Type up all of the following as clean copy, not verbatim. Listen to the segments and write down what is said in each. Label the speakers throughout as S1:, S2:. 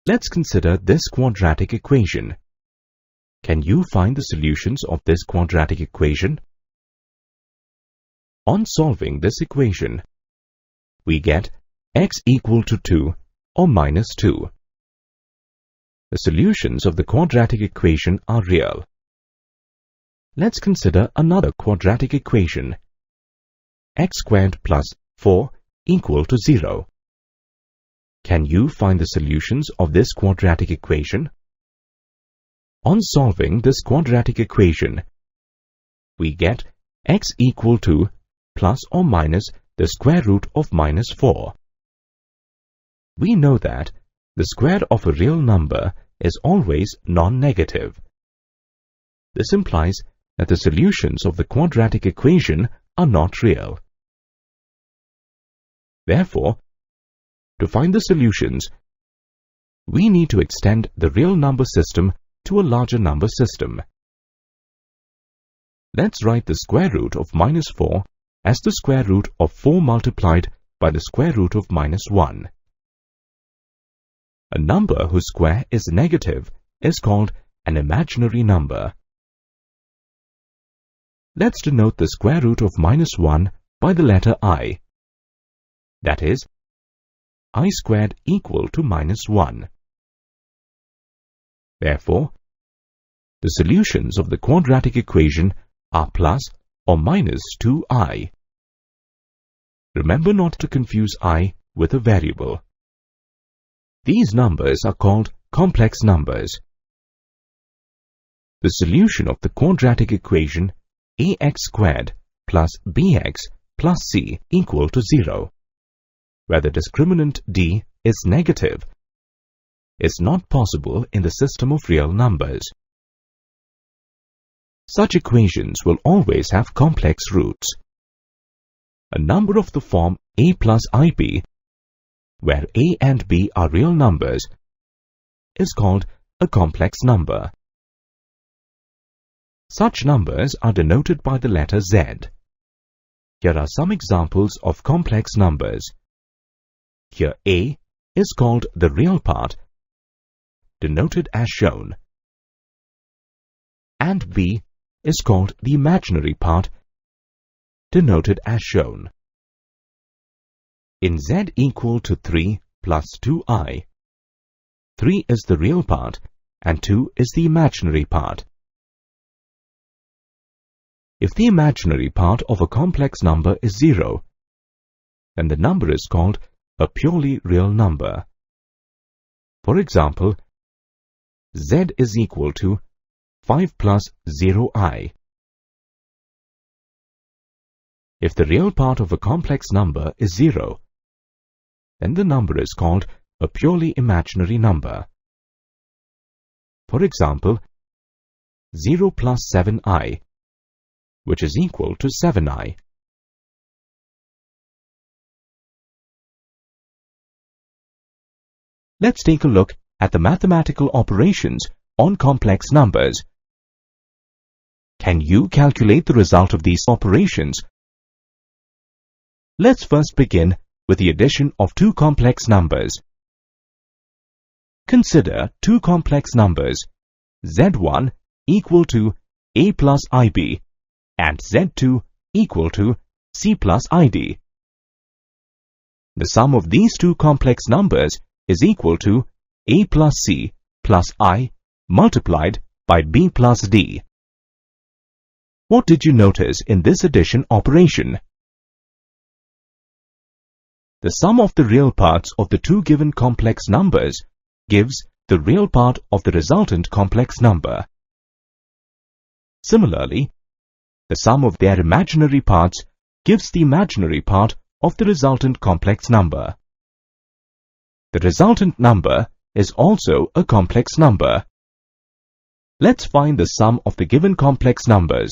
S1: Let's consider this quadratic equation. Can you find the solutions of this quadratic equation? On solving this equation, we get x equal to 2 or minus 2. The solutions of the quadratic equation are real. Let's consider another quadratic equation. X squared plus 4 equal to 0. Can you find the solutions of this quadratic equation? On solving this quadratic equation, we get x equal to plus or minus the square root of minus 4. We know that the square of a real number is always non-negative. This implies that the solutions of the quadratic equation are not real. Therefore, to find the solutions, we need to extend the real number system to a larger number system. Let's write the square root of minus 4 as the square root of 4 multiplied by the square root of minus 1. A number whose square is negative is called an imaginary number. Let's denote the square root of minus 1 by the letter I. That is, I squared equal to minus 1. Therefore, the solutions of the quadratic equation are plus or minus 2i. Remember not to confuse I with a variable. These numbers are called complex numbers. The solution of the quadratic equation ax squared plus bx plus c equal to 0, where the discriminant d is negative, is not possible in the system of real numbers. Such equations will always have complex roots. A number of the form a plus ib, where a and b are real numbers, is called a complex number. Such numbers are denoted by the letter z. Here are some examples of complex numbers. Here a is called the real part, denoted as shown, and b is called the imaginary part, denoted as shown. In z equal to 3 plus 2i, 3 is the real part and 2 is the imaginary part. If the imaginary part of a complex number is 0, then the number is called a purely real number. For example, z is equal to 5 plus 0i. If the real part of a complex number is 0, then the number is called a purely imaginary number. For example, 0 plus 7i, which is equal to 7i. Let's take a look at the mathematical operations on complex numbers. Can you calculate the result of these operations? Let's first begin with the addition of two complex numbers. Consider two complex numbers, z1 equal to a plus ib and z2 equal to c plus id. The sum of these two complex numbers is equal to a plus c plus I multiplied by b plus d. What did you notice in this addition operation? The sum of the real parts of the two given complex numbers gives the real part of the resultant complex number. Similarly, the sum of their imaginary parts gives the imaginary part of the resultant complex number. The resultant number is also a complex number. Let's find the sum of the given complex numbers.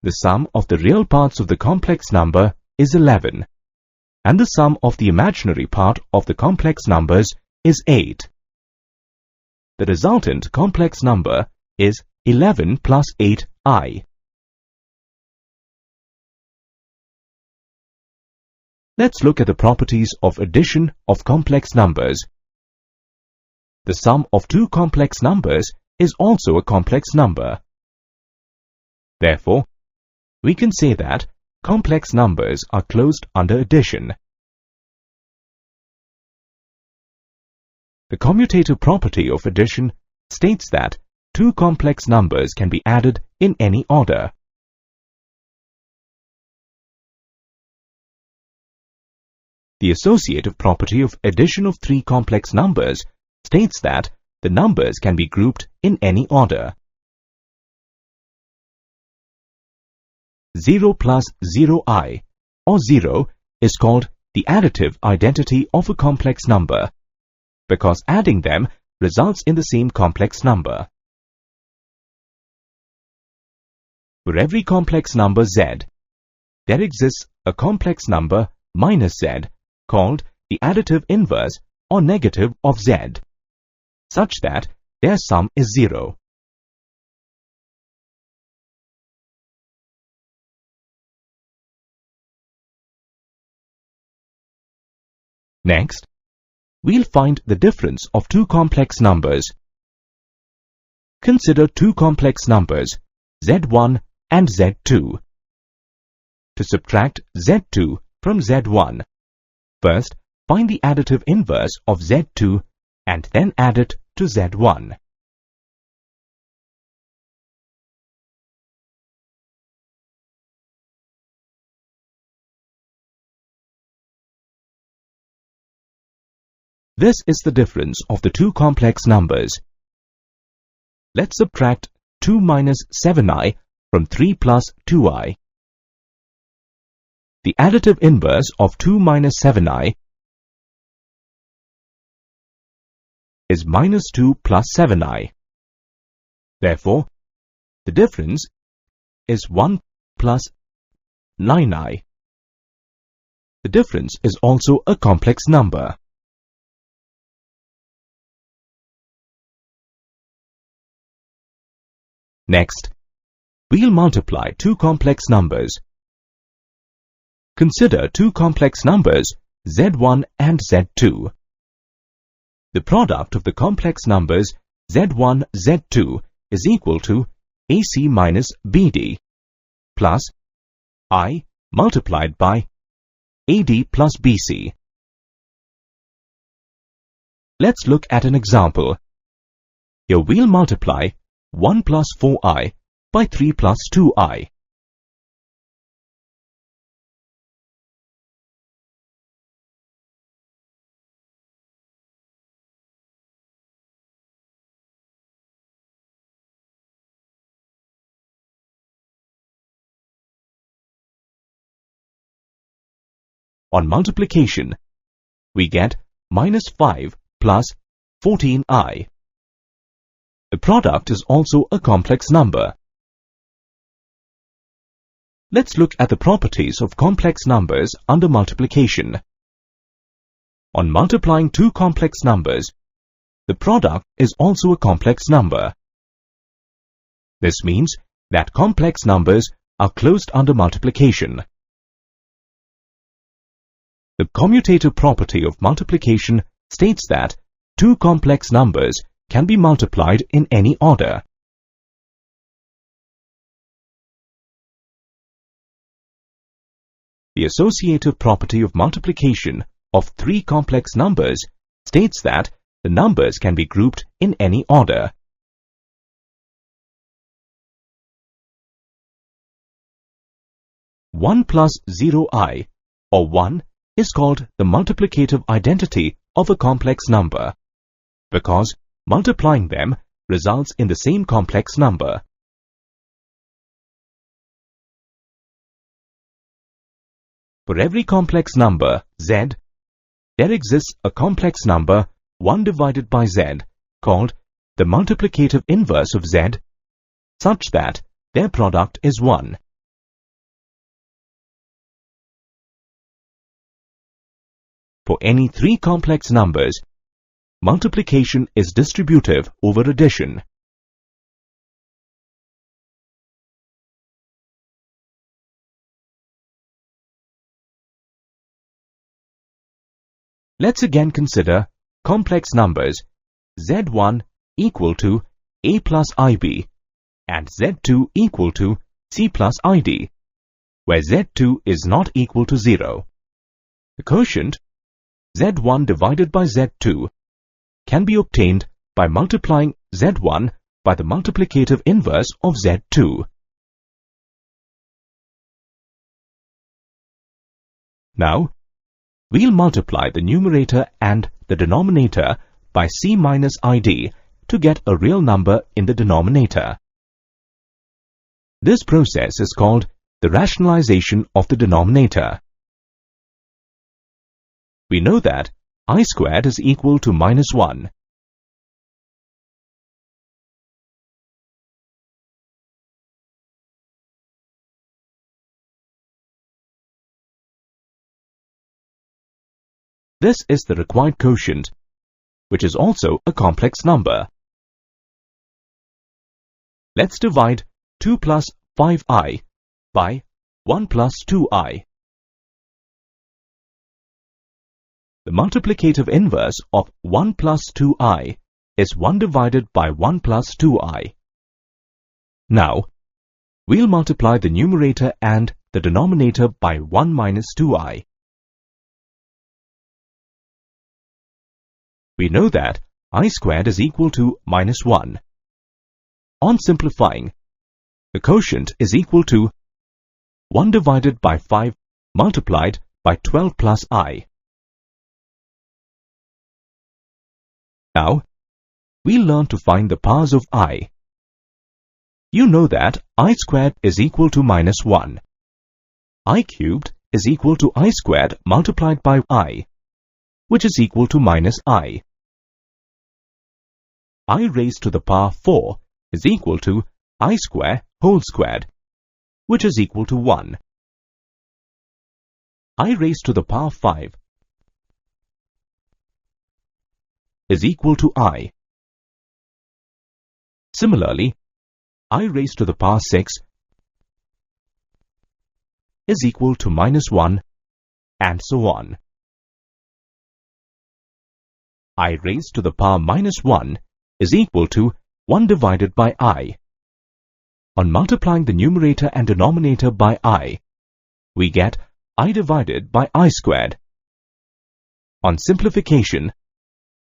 S1: The sum of the real parts of the complex number is 11, and the sum of the imaginary part of the complex numbers is 8. The resultant complex number is 11 plus 8i. Let's look at the properties of addition of complex numbers. the sum of two complex numbers is also a complex number. Therefore, we can say that complex numbers are closed under addition. The commutative property of addition states that two complex numbers can be added in any order. The associative property of addition of three complex numbers states that the numbers can be grouped in any order. 0 plus 0i, or 0, is called the additive identity of a complex number, because adding them results in the same complex number. For every complex number z, there exists a complex number minus z, called the additive inverse or negative of z, such that their sum is 0. Next, we'll find the difference of two complex numbers. Consider two complex numbers, z1 and z2. To subtract z2 from z1, first find the additive inverse of z2 and then add it to z1. This is the difference of the two complex numbers. Let's subtract 2 minus 7i from 3 plus 2i. The additive inverse of 2 minus 7i is minus 2 plus 7i. Therefore, the difference is 1 plus 9i. The difference is also a complex number. Next, we'll multiply two complex numbers. Consider two complex numbers, z1 and z2. The product of the complex numbers z1, z2 is equal to AC minus BD plus I multiplied by AD plus BC. Let's look at an example. Here we'll multiply 1 plus 4i by 3 plus 2i. On multiplication, we get minus 5 plus 14i. The product is also a complex number. Let's look at the properties of complex numbers under multiplication. On multiplying two complex numbers, the product is also a complex number. This means that complex numbers are closed under multiplication. The commutative property of multiplication states that two complex numbers can be multiplied in any order. The associative property of multiplication of three complex numbers states that the numbers can be grouped in any order. One plus 0i, or 1, is called the multiplicative identity of a complex number, because multiplying them results in the same complex number. For every complex number z, there exists a complex number 1 divided by z, called the multiplicative inverse of z, such that their product is 1. For any three complex numbers, multiplication is distributive over addition. Let's again consider complex numbers Z1 equal to A plus IB and Z2 equal to C plus ID, where Z2 is not equal to 0. The quotient Z1 divided by Z2 can be obtained by multiplying Z1 by the multiplicative inverse of Z2. Now, we'll multiply the numerator and the denominator by C minus ID to get a real number in the denominator. This process is called the rationalization of the denominator. We know that I squared is equal to minus 1. This is the required quotient, which is also a complex number. Let's divide 2 plus 5i by 1 plus 2i. The multiplicative inverse of 1 plus 2i is 1 divided by 1 plus 2i. Now, we'll multiply the numerator and the denominator by 1 minus 2i. We know that I squared is equal to minus 1. On simplifying, the quotient is equal to 1 divided by 5 multiplied by 12 plus I. Now, we'll learn to find the powers of I. You know that I squared is equal to minus 1. I cubed is equal to I squared multiplied by I, which is equal to minus I. I raised to the power 4 is equal to I square whole squared, which is equal to 1. I raised to the power 5 is equal to I. Similarly, I raised to the power 6 is equal to minus 1, and so on. I raised to the power minus 1 is equal to 1 divided by I. On multiplying the numerator and denominator by I, we get I divided by I squared. On simplification,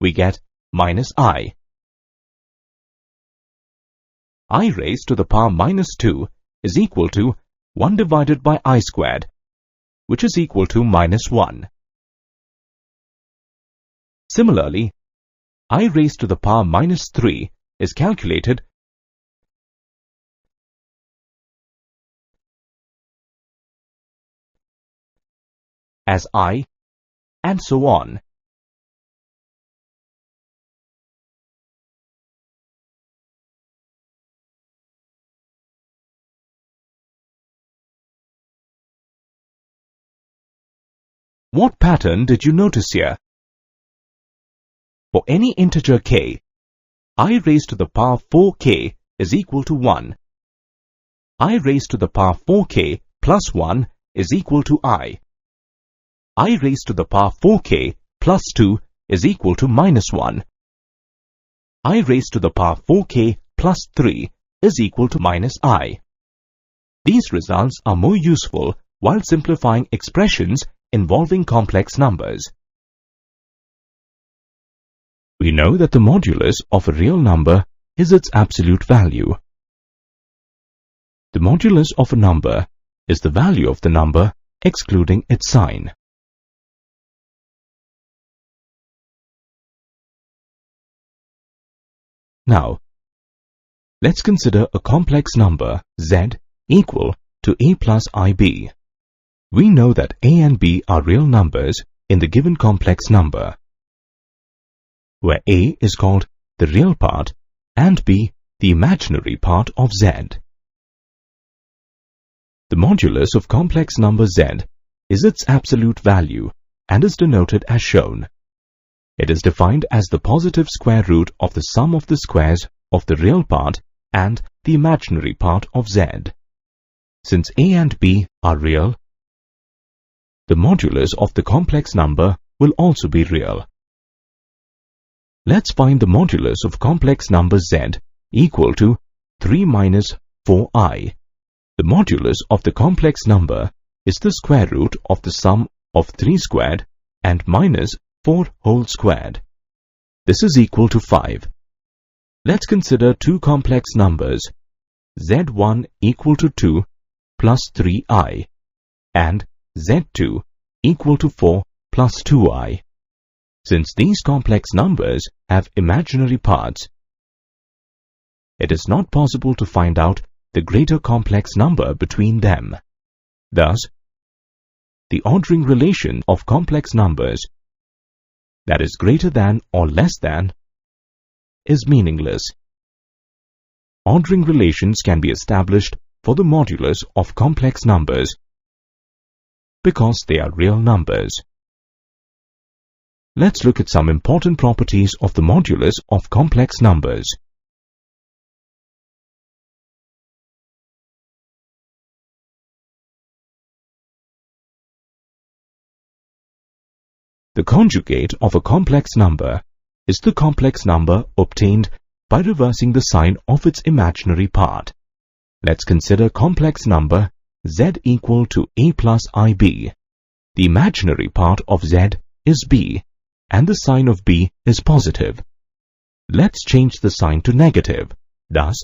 S1: we get minus I. I raised to the power minus 2 is equal to 1 divided by I squared, which is equal to minus 1. Similarly, I raised to the power minus 3 is calculated as I, and so on. What pattern did you notice here? For any integer k, I raised to the power 4k is equal to 1. I raised to the power 4k plus 1 is equal to I. I raised to the power 4k plus 2 is equal to minus 1. I raised to the power 4k plus 3 is equal to minus I. These results are more useful while simplifying expressions involving complex numbers. We know that the modulus of a real number is its absolute value. The modulus of a number is the value of the number excluding its sign. Now, let's consider a complex number z equal to a plus ib. We know that a and b are real numbers in the given complex number, where a is called the real part and b the imaginary part of z. The modulus of complex number z is its absolute value and is denoted as shown. It is defined as the positive square root of the sum of the squares of the real part and the imaginary part of z. Since a and b are real, the modulus of the complex number will also be real. Let's find the modulus of complex number z equal to 3 minus 4i. The modulus of the complex number is the square root of the sum of 3 squared and minus 4 whole squared. This is equal to 5. Let's consider two complex numbers, z1 equal to 2 plus 3i and z2 equal to 4 plus 2i. Since these complex numbers have imaginary parts, it is not possible to find out the greater complex number between them. Thus, the ordering relation of complex numbers, that is greater than or less than, is meaningless. Ordering relations can be established for the modulus of complex numbers because they are real numbers. Let's look at some important properties of the modulus of complex numbers. The conjugate of a complex number is the complex number obtained by reversing the sign of its imaginary part. Let's consider complex number z equal to a plus ib. The imaginary part of z is b, and the sign of b is positive. Let's change the sign to negative. Thus,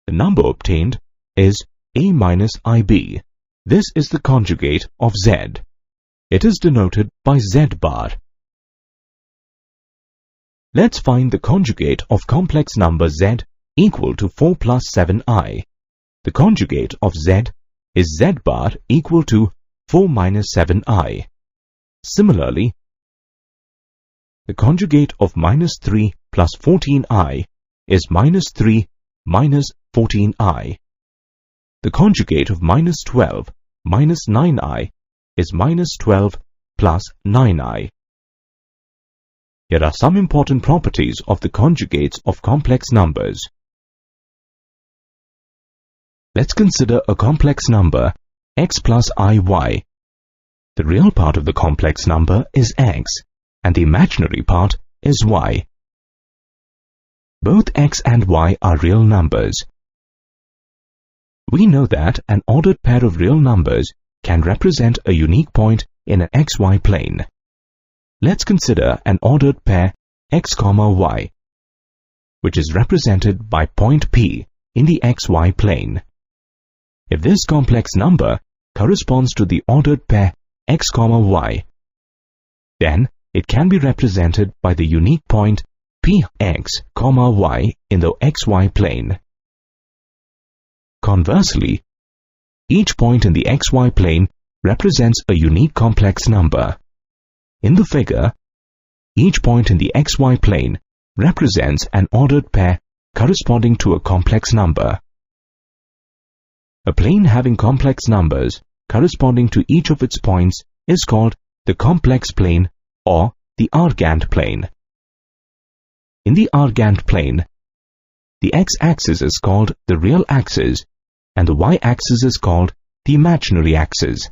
S1: the number obtained is a minus ib. This is the conjugate of z. It is denoted by z bar. Let's find the conjugate of complex number z equal to 4 plus 7i. The conjugate of z is z bar equal to 4 minus 7i. Similarly, the conjugate of minus 3 plus 14i is minus 3 minus 14i. The conjugate of minus 12 minus 9i is minus 12 plus 9i. Here are some important properties of the conjugates of complex numbers. Let's consider a complex number x plus iy. The real part of the complex number is x, and the imaginary part is y. Both x and y are real numbers. We know that an ordered pair of real numbers can represent a unique point in an xy plane. Let's consider an ordered pair x, y, which is represented by point P in the xy plane. If this complex number corresponds to the ordered pair x, y, then it can be represented by the unique point Px, y in the xy plane. Conversely, each point in the xy plane represents a unique complex number. In the figure, each point in the xy plane represents an ordered pair corresponding to a complex number. A plane having complex numbers corresponding to each of its points is called the complex plane or the Argand plane. In the Argand plane, the x-axis is called the real axis and the y-axis is called the imaginary axis.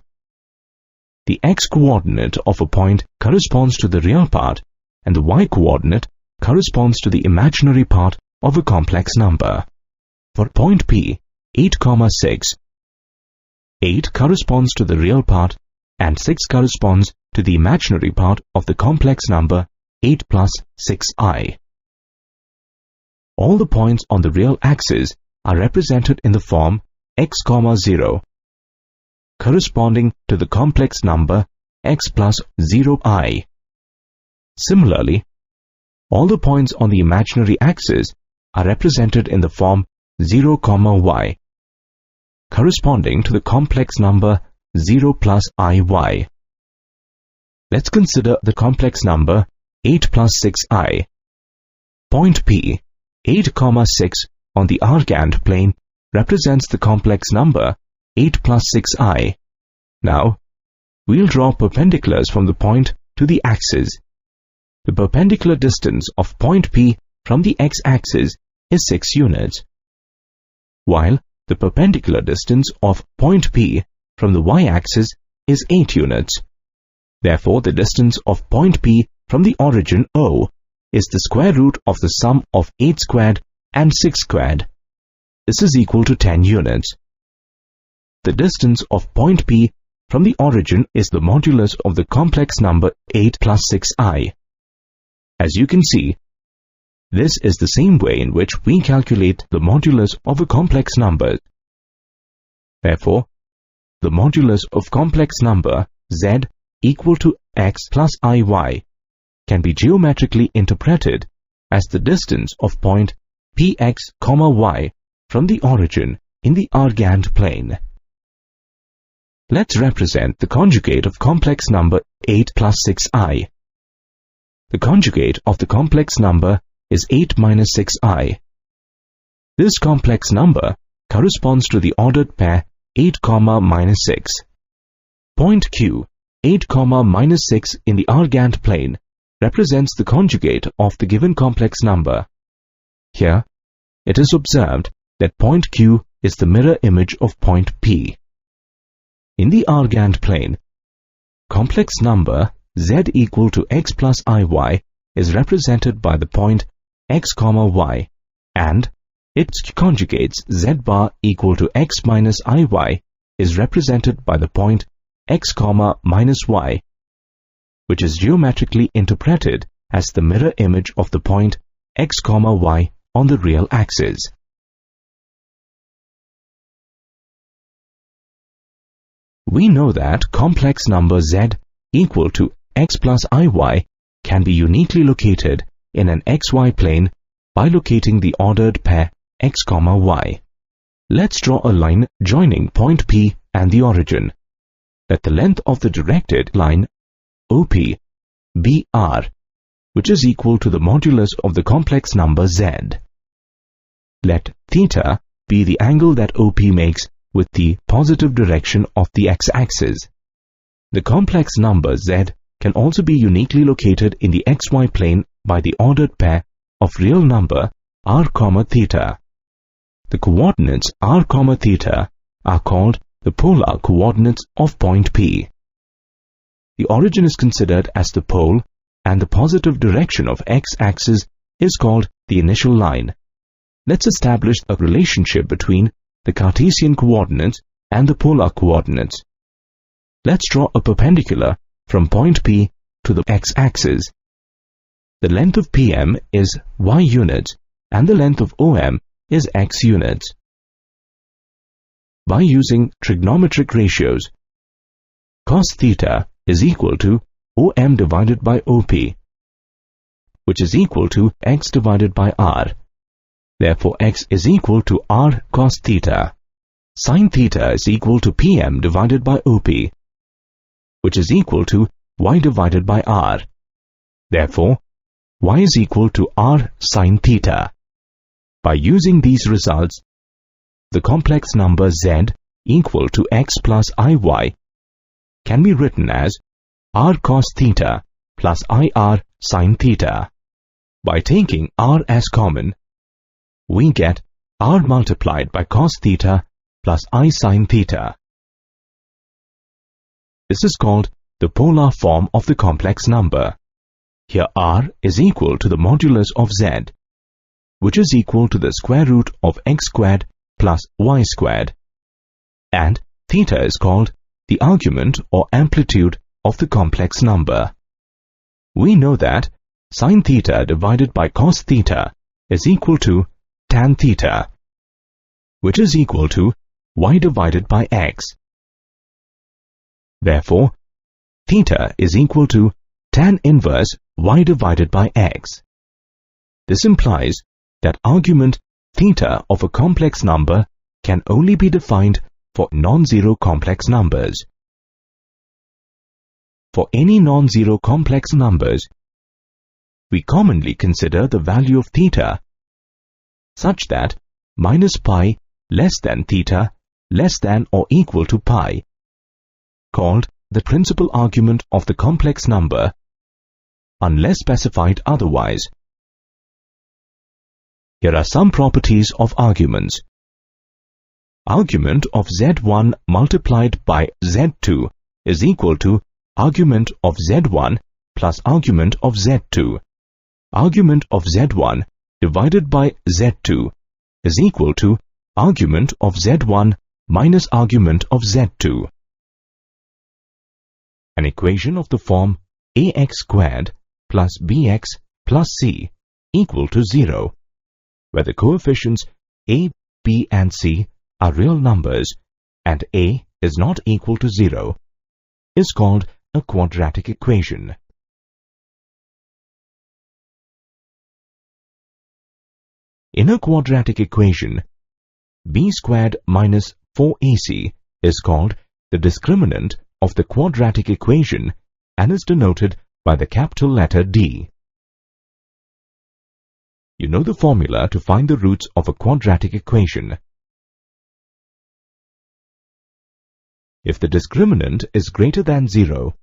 S1: The x-coordinate of a point corresponds to the real part and the y-coordinate corresponds to the imaginary part of a complex number. For point P, 8, 6, 8 corresponds to the real part and 6 corresponds to the imaginary part of the complex number 8 plus 6i. All the points on the real axis are represented in the form x, 0, corresponding to the complex number x plus 0i. Similarly, all the points on the imaginary axis are represented in the form 0, y, corresponding to the complex number 0 plus iy. Let's consider the complex number 8 plus 6i. Point P, 8, 6 on the Argand plane represents the complex number 8 plus 6i. Now, we'll draw perpendiculars from the point to the axis. The perpendicular distance of point P from the x-axis is 6 units, while the perpendicular distance of point P from the y-axis is 8 units. Therefore, the distance of point P from the origin O is the square root of the sum of 8 squared and 6 squared. This is equal to 10 units. The distance of point P from the origin is the modulus of the complex number 8 plus 6i. As you can see, this is the same way in which we calculate the modulus of a complex number. Therefore, the modulus of complex number z equal to x plus iy can be geometrically interpreted as the distance of point px, y from the origin in the Argand plane. Let's represent the conjugate of complex number 8 plus 6i. The conjugate of the complex number is 8 minus 6i. This complex number corresponds to the ordered pair 8, minus 6. Point Q, 8, minus 6 in the Argand plane represents the conjugate of the given complex number. Here, it is observed that point Q is the mirror image of point P. In the Argand plane, complex number z equal to x plus iy is represented by the point x, y, and its conjugates z bar equal to x minus iy is represented by the point x, minus y, which is geometrically interpreted as the mirror image of the point x, y on the real axis. We know that complex number z equal to x plus iy can be uniquely located in an xy plane by locating the ordered pair x, y. Let's draw a line joining point P and the origin. Let the length of the directed line OP be r, which is equal to the modulus of the complex number z. Let theta be the angle that OP makes with the positive direction of the x-axis. The complex number z can also be uniquely located in the xy plane by the ordered pair of real number r, theta. The coordinates r, theta are called the polar coordinates of point P. The origin is considered as the pole, and the positive direction of x-axis is called the initial line. Let's establish a relationship between the Cartesian coordinates and the polar coordinates. Let's draw a perpendicular from point P to the x-axis. The length of PM is y units and the length of OM is x units. By using trigonometric ratios, cos theta is equal to OM divided by OP, which is equal to x divided by r. Therefore, x is equal to r cos theta. Sin theta is equal to PM divided by OP, which is equal to y divided by r. Therefore, y is equal to r sin theta. By using these results, the complex number z equal to x plus iy can be written as r cos theta plus ir sin theta. By taking r as common, we get r multiplied by cos theta plus I sin theta. This is called the polar form of the complex number. Here r is equal to the modulus of z, which is equal to the square root of x squared plus y squared, and theta is called the argument or amplitude of the complex number. We know that sin theta divided by cos theta is equal to tan theta, which is equal to y divided by x. Therefore, theta is equal to tan inverse y divided by x. This implies that argument theta of a complex number can only be defined for non-zero complex numbers. For any non-zero complex numbers, we commonly consider the value of theta such that minus pi less than theta less than or equal to pi, called the principal argument of the complex number, unless specified otherwise. Here are some properties of arguments. Argument of z1 multiplied by z2 is equal to argument of z1 plus argument of z2. argument of z1 divided by z2 is equal to argument of z1 minus argument of z2. An equation of the form ax squared plus bx plus c equal to 0, where the coefficients a, b and c are real numbers and a is not equal to 0, is called a quadratic equation. In a quadratic equation, b squared minus 4ac is called the discriminant of the quadratic equation and is denoted by the capital letter D. You know the formula to find the roots of a quadratic equation. If the discriminant is greater than 0,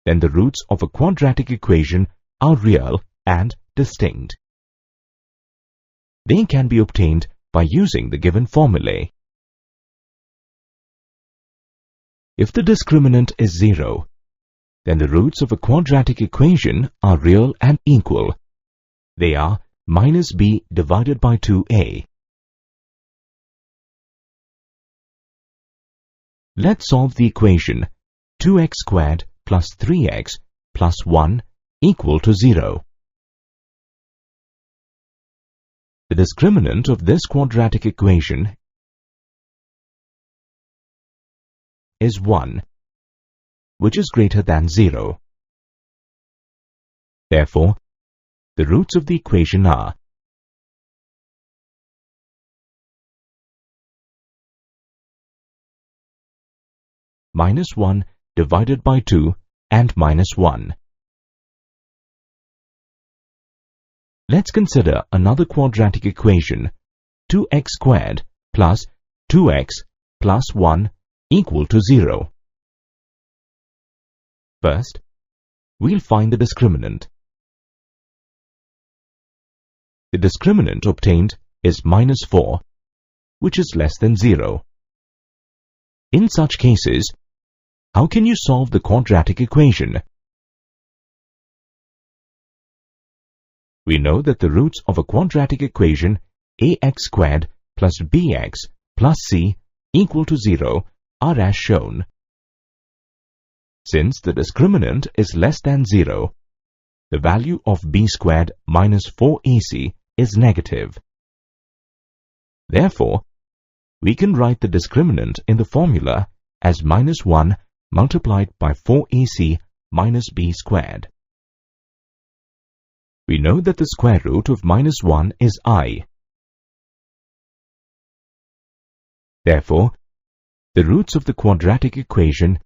S1: then the roots of a quadratic equation are real and distinct. They can be obtained by using the given formulae. If the discriminant is 0, then the roots of a quadratic equation are real and equal. They are minus b divided by 2a. Let's solve the equation 2x squared plus 3x plus 1 equal to 0. The discriminant of this quadratic equation is 1, which is greater than 0. Therefore, the roots of the equation are minus 1 divided by 2 and minus 1. Let's consider another quadratic equation 2x squared plus 2x plus 1 equal to 0. First, we'll find the discriminant. The discriminant obtained is minus 4, which is less than 0. In such cases, how can you solve the quadratic equation? We know that the roots of a quadratic equation ax squared plus bx plus c equal to 0 are as shown. Since the discriminant is less than 0, the value of b squared minus 4ac is negative. Therefore, we can write the discriminant in the formula as minus 1 multiplied by 4ac minus b squared. We know that the square root of minus 1 is I. Therefore, the roots of the quadratic equation,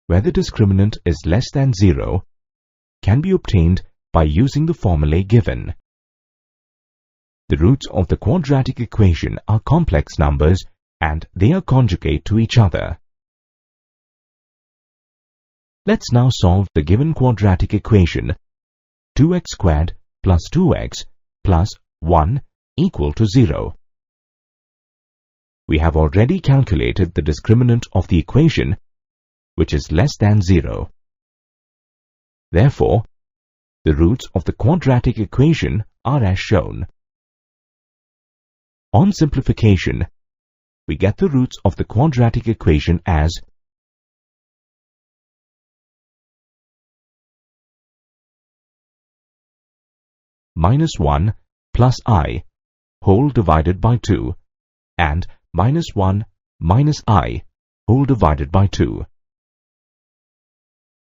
S1: where the discriminant is less than 0, can be obtained by using the formulae given. The roots of the quadratic equation are complex numbers and they are conjugate to each other. Let's now solve the given quadratic equation 2x squared plus 2x plus 1 equal to 0. We have already calculated the discriminant of the equation, which is less than 0. Therefore, the roots of the quadratic equation are as shown. On simplification, we get the roots of the quadratic equation as minus 1 plus I whole divided by 2 and minus 1 minus I whole divided by 2.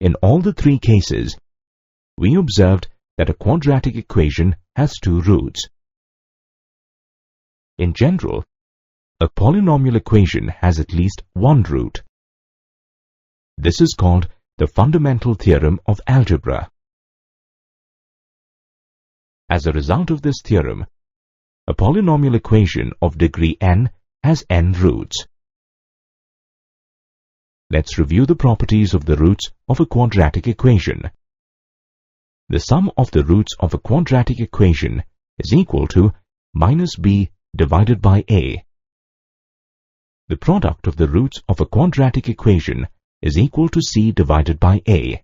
S1: In all the three cases, we observed that a quadratic equation has two roots. In general, a polynomial equation has at least one root. This is called the fundamental theorem of algebra. As a result of this theorem, a polynomial equation of degree n has n roots. Let's review the properties of the roots of a quadratic equation. The sum of the roots of a quadratic equation is equal to minus b divided by a. The product of the roots of a quadratic equation is equal to c divided by a.